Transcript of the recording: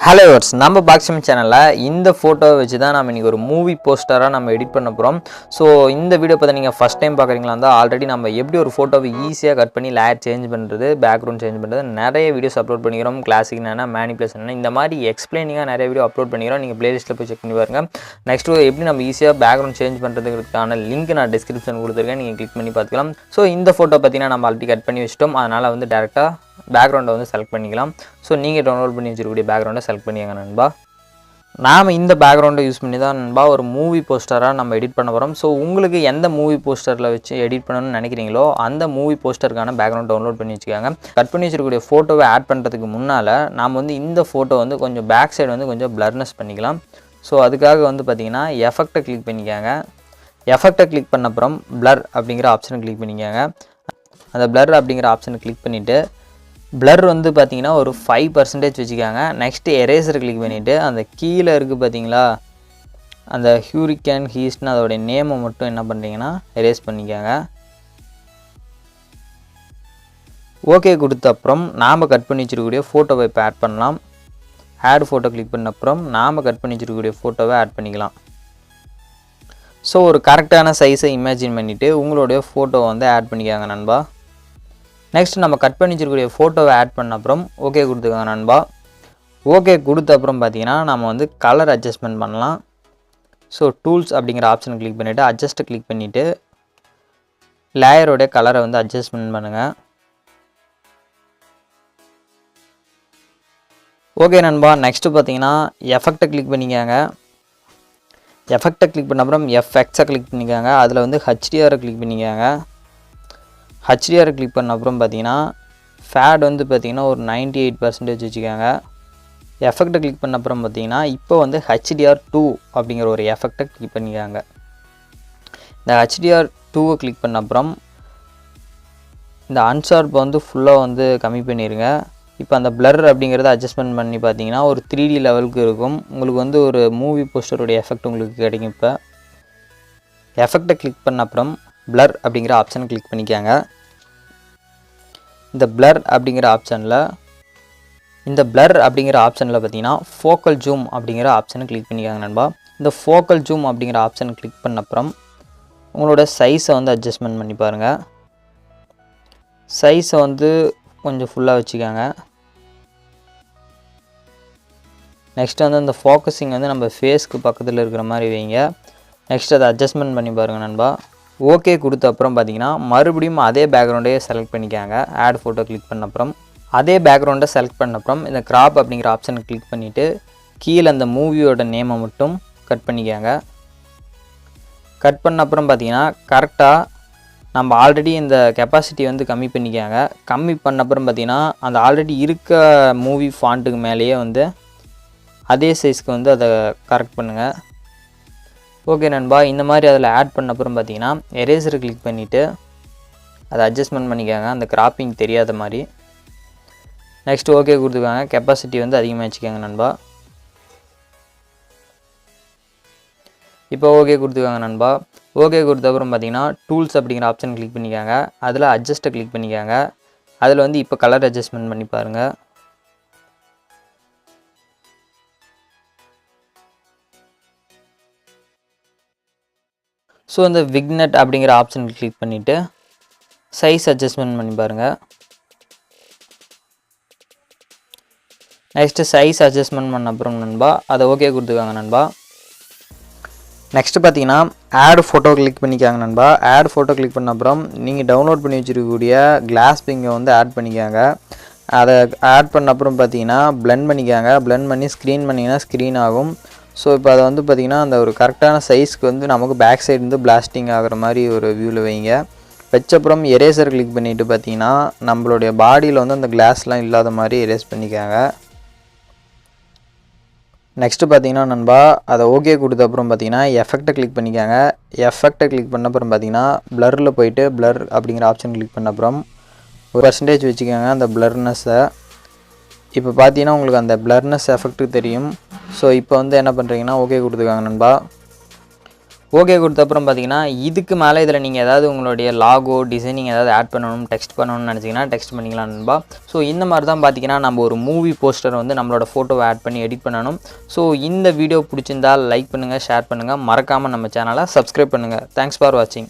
Hello verse நம்ம பாக்ஸிம் சேனலில் இந்த ஃபோட்டோவை வச்சு தான் நம்ம இன்றைக்கி ஒரு மூவி போஸ்டராக நம்ம எடிட் பண்ண போகிறோம். ஸோ இந்த வீடியோ பார்த்து நீங்கள் ஃபஸ்ட் டைம் பார்க்குறீங்களா இருந்தால் ஆல்ரெடி நம்ம எப்படி ஒரு ஃபோட்டோவை ஈஸியாக கட் பண்ணி லேயர் சேஞ்ச் பண்ணுறது, பேக்ரவுண்ட் சேஞ்ச் பண்ணுறது நிறைய வீடியோஸ் அப்லோட் பண்ணிக்கிறோம். கிளாசிக் என்ன, மேனிபுலேஷன் என்ன, இந்த மாதிரி எக்ஸ்பிளைனிங்காக நிறைய வீடியோ அப்லோட் பண்ணிக்கிறோம். நீங்கள் பிளேலிஸ்ட்டில் போய் செக் பண்ணி பாருங்கள். நெக்ஸ்ட்டு எப்படி நம்ம ஈஸியாக பேக்ரவுண்ட் சேஞ்ச் பண்ணுறதுக்கான லிங்க் நான் டிஸ்கிரிப்ஷன் கொடுத்துருக்கேன், நீங்கள் கிளிக் பண்ணி பார்த்துக்கலாம். ஸோ இந்த ஃபோட்டோ பார்த்தீங்கன்னா நம்ம ஆல்ரெடி கட் பண்ணி வச்சிட்டோம். அதனால் வந்து டேரெக்டாக பேக்ரவுண்டை வந்து செலக்ட் பண்ணிக்கலாம். ஸோ நீங்கள் டவுன்லோட் பண்ணி வச்சுருக்கக்கூடிய பேக்ரவுண்டை செலக்ட் பண்ணிங்க நண்பா. நாம் இந்த பேக்ரவுண்டை யூஸ் பண்ணி தான் நண்பா ஒரு மூவி போஸ்டராக நம்ம எடிட் பண்ண போகிறோம். ஸோ உங்களுக்கு எந்த மூவி போஸ்டரில் வச்சு எடிட் பண்ணணும்னு நினைக்கிறீங்களோ அந்த மூவி போஸ்டருக்கான பேக்ரவுண்ட் டவுன்லோட் பண்ணி வச்சுக்காங்க. கட் பண்ணி வச்சுருக்கக்கூடிய ஃபோட்டோவை ஆட் பண்ணுறதுக்கு முன்னால் நாம் வந்து இந்த ஃபோட்டோ வந்து கொஞ்சம் பேக் சைடு வந்து கொஞ்சம் பிளர்னஸ் பண்ணிக்கலாம். ஸோ அதுக்காக வந்து பார்த்திங்கன்னா எஃபெக்டை கிளிக் பண்ணிக்காங்க. எஃபெக்டை கிளிக் பண்ண அப்புறம் பிளர் அப்படிங்கிற ஆப்ஷனை கிளிக் பண்ணிக்காங்க. அந்த பிளர் அப்படிங்கிற ஆப்ஷனை கிளிக் பண்ணிவிட்டு பிளர் வந்து பார்த்திங்கன்னா ஒரு 5% வச்சுக்காங்க. நெக்ஸ்ட்டு எரேசர் கிளிக் பண்ணிவிட்டு அந்த கீழே இருக்குது பார்த்தீங்களா, அந்த ஹூரிகேன் ஹீஸ்ட்னு அதோடைய நேமை மட்டும் என்ன பண்ணுறீங்கன்னா எரேஸ் பண்ணிக்காங்க. ஓகே கொடுத்த அப்புறம் நாம் கட் பண்ணி வச்சுருக்கக்கூடிய ஃபோட்டோவை இப்போ ஆட் பண்ணலாம். ஆட் ஃபோட்டோ கிளிக் பண்ண அப்புறம் நாம் கட் பண்ணி வச்சுருக்கக்கூடிய ஃபோட்டோவை ஆட் பண்ணிக்கலாம். ஸோ ஒரு கரெக்டான சைஸை இமேஜின் பண்ணிவிட்டு உங்களுடைய ஃபோட்டோவை வந்து ஆட் பண்ணிக்காங்க நண்பா. நெக்ஸ்ட் நம்ம கட் பண்ணி வச்சுருக்கக்கூடிய ஃபோட்டோவை ஆட் பண்ண அப்புறம் ஓகே கொடுத்துக்காங்க நண்பா. ஓகே கொடுத்த அப்புறம் பார்த்தீங்கன்னா நம்ம வந்து கலர் அட்ஜஸ்ட்மெண்ட் பண்ணலாம். ஸோ டூல்ஸ் அப்படிங்கிற ஆப்ஷனை கிளிக் பண்ணிவிட்டு அட்ஜஸ்ட்டை கிளிக் பண்ணிவிட்டு லேயரோடைய கலரை வந்து அட்ஜஸ்ட்மெண்ட் பண்ணுங்கள். ஓகே நண்பா. நெக்ஸ்ட்டு பார்த்தீங்கன்னா எஃபெக்டை கிளிக் பண்ணிக்காங்க. எஃபெக்டை கிளிக் பண்ண அப்புறம் எஃப்எக்ஸை கிளிக் பண்ணிக்காங்க. அதில் வந்து ஹெச்டிஆரை கிளிக் பண்ணிக்காங்க. ஹெச்டிஆர் கிளிக் பண்ண அப்புறம் பார்த்தீங்கன்னா ஃபேட் வந்து பார்த்திங்கன்னா ஒரு 98% வச்சுக்காங்க. எஃபெக்டை கிளிக் பண்ண அப்புறம் பார்த்தீங்கன்னா இப்போ வந்து HDR2 அப்படிங்கிற ஒரு எஃபெக்டை கிளிக் பண்ணிக்காங்க. இந்த HDR2வை கிளிக் பண்ண அப்புறம் இந்த அன்ஷார்ப்பை வந்து ஃபுல்லாக வந்து கம்மி பண்ணிடுங்க. இப்போ அந்த பிளர் அப்படிங்கிறத அட்ஜஸ்ட்மெண்ட் பண்ணி பார்த்தீங்கன்னா ஒரு 3D லெவலுக்கு இருக்கும். உங்களுக்கு வந்து ஒரு மூவி போஸ்டருடைய எஃபெக்ட் உங்களுக்கு கிடைக்கும். இப்போ எஃபெக்டை கிளிக் பண்ண அப்புறம் பிளர் அப்படிங்கிற ஆப்ஷனை கிளிக் பண்ணிக்காங்க. இந்த பிளர் அப்படிங்கிற ஆப்ஷனில் பார்த்தீங்கன்னா ஃபோக்கல் ஜூம் அப்படிங்கிற ஆப்ஷனை கிளிக் பண்ணிக்காங்க நண்பா. இந்த ஃபோக்கல் ஜூம் அப்படிங்கிற ஆப்ஷனை கிளிக் பண்ண அப்புறம் உங்களோட சைஸை வந்து அட்ஜஸ்ட்மெண்ட் பண்ணி பாருங்கள். சைஸை வந்து கொஞ்சம் ஃபுல்லாக வச்சுக்காங்க. நெக்ஸ்ட் வந்து அந்த ஃபோக்கஸிங் வந்து நம்ம ஃபேஸ்க்கு பக்கத்தில் இருக்கிற மாதிரி வைங்க. நெக்ஸ்ட் அதை அட்ஜஸ்ட்மெண்ட் பண்ணி பாருங்கள் நண்பா. ஓகே கொடுத்த அப்புறம் பார்த்தீங்கன்னா மறுபடியும் அதே பேக்ரவுண்டே செலக்ட் பண்ணிக்காங்க. ஆட் ஃபோட்டோ கிளிக் பண்ண அப்புறம் அதே பேக்ரவுண்டை செலக்ட் பண்ண அப்புறம் இந்த கிராப் அப்படிங்கிற ஆப்ஷனை கிளிக் பண்ணிவிட்டு கீழே அந்த மூவியோட நேமை மட்டும் கட் பண்ணிக்காங்க. கட் பண்ண அப்புறம் பார்த்தீங்கன்னா கரெக்டாக நம்ம ஆல்ரெடி இந்த கெப்பாசிட்டி வந்து கம்மி பண்ணிக்காங்க. கம்மி பண்ண அப்புறம் பார்த்தீங்கன்னா அந்த ஆல்ரெடி இருக்க மூவி ஃபாண்ட்டுக்கு மேலேயே வந்து அதே சைஸ்க்கு வந்து அதை கரெக்ட் பண்ணுங்கள். ஓகே நண்பா. இந்த மாதிரி அதில் ஆட் பண்ண அப்புறம் பார்த்தீங்கன்னா எரேசரை கிளிக் பண்ணிவிட்டு அதை அட்ஜஸ்ட்மெண்ட் பண்ணிக்காங்க அந்த கிராப்பிங் தெரியாத மாதிரி. Next okay கொடுத்துக்காங்க. கெப்பாசிட்டி வந்து அதிகமாக வச்சுக்காங்க நண்பா. இப்போ ஓகே கொடுத்துக்காங்க நண்பா. ஓகே கொடுத்த அப்புறம் பார்த்தீங்கன்னா டூல்ஸ் அப்படிங்கிற ஆப்ஷன் கிளிக் பண்ணிக்காங்க. அதில் அட்ஜஸ்ட்டை கிளிக் பண்ணிக்காங்க. அதில் வந்து இப்போ கலர் அட்ஜஸ்ட்மெண்ட் பண்ணி பாருங்கள். ஸோ இந்த விக்னெட் அப்படிங்கிற ஆப்ஷன் கிளிக் பண்ணிவிட்டு சைஸ் அட்ஜஸ்ட்மெண்ட் பண்ணி பாருங்கள். நெக்ஸ்ட்டு சைஸ் அட்ஜஸ்ட்மெண்ட் பண்ண அப்புறம் நண்பா அதை ஓகே கொடுத்துக்காங்க நண்பா. நெக்ஸ்ட்டு பார்த்தீங்கன்னா ஆட் ஃபோட்டோ கிளிக் பண்ணிக்காங்க நண்பா. ஆட் ஃபோட்டோ கிளிக் பண்ண அப்புறம் நீங்கள் டவுன்லோட் பண்ணி வச்சுருக்கக்கூடிய கிளாஸ் பிங்கை வந்து ஆட் பண்ணிக்காங்க. அதை ஆட் பண்ண அப்புறம் பார்த்தீங்கன்னா பிளெண்ட் பண்ணிக்காங்க. பிளெண்ட் பண்ணி ஸ்க்ரீன் பண்ணிங்கன்னா ஸ்க்ரீன் ஆகும். ஸோ இப்போ அதை வந்து பார்த்திங்கன்னா அந்த ஒரு கரெக்டான சைஸ்க்கு வந்து நமக்கு பேக் சைடு வந்து பிளாஸ்டிங் ஆகிற மாதிரி ஒரு வியூவில் வைங்க. வச்சப்புறம் எரேசர் கிளிக் பண்ணிவிட்டு பார்த்தீங்கன்னா நம்மளுடைய பாடியில் வந்து அந்த கிளாஸ்லாம் இல்லாத மாதிரி எரேஸ் பண்ணிக்காங்க. நெக்ஸ்ட்டு பார்த்தீங்கன்னா நண்பா அதை ஓகே கொடுத்த அப்புறம் பார்த்தீங்கன்னா எஃபெக்டை கிளிக் பண்ணிக்காங்க. எஃபெக்டை கிளிக் பண்ண அப்புறம் பார்த்தீங்கன்னா பிளரில் போயிட்டு பிளர் அப்படிங்கிற ஆப்ஷன் கிளிக் பண்ண அப்புறம் ஒரு % வச்சுக்கோங்க அந்த பிளர்னஸை. இப்போ பார்த்தீங்கன்னா உங்களுக்கு அந்த பிளர்னஸ் எஃபெக்ட்டு தெரியும். ஸோ இப்போ வந்து என்ன பண்ணுறீங்கன்னா ஓகே கொடுத்துக்காங்க நண்பா. ஓகே கொடுத்த அப்புறம் பார்த்தீங்கன்னா இதுக்கு மேலே இதில் நீங்கள் ஏதாவது உங்களுடைய லாகோ டிசைனிங் ஏதாவது ஆட் பண்ணணும் டெக்ஸ்ட் பண்ணணும்னு நினச்சிங்கன்னா டெக்ஸ்ட் பண்ணிக்கலாம் நண்பா. ஸோ இந்த மாதிரி தான் பார்த்தீங்கன்னா நம்ம ஒரு மூவி போஸ்டர் வந்து நம்மளோட ஃபோட்டோவை ஆட் பண்ணி எடிட் பண்ணணும். ஸோ இந்த வீடியோ பிடிச்சிருந்தால் லைக் பண்ணுங்கள், ஷேர் பண்ணுங்கள், மறக்காமல் நம்ம சேனலை சப்ஸ்கிரைப் பண்ணுங்கள். தேங்க்ஸ் ஃபார் வாட்சிங்.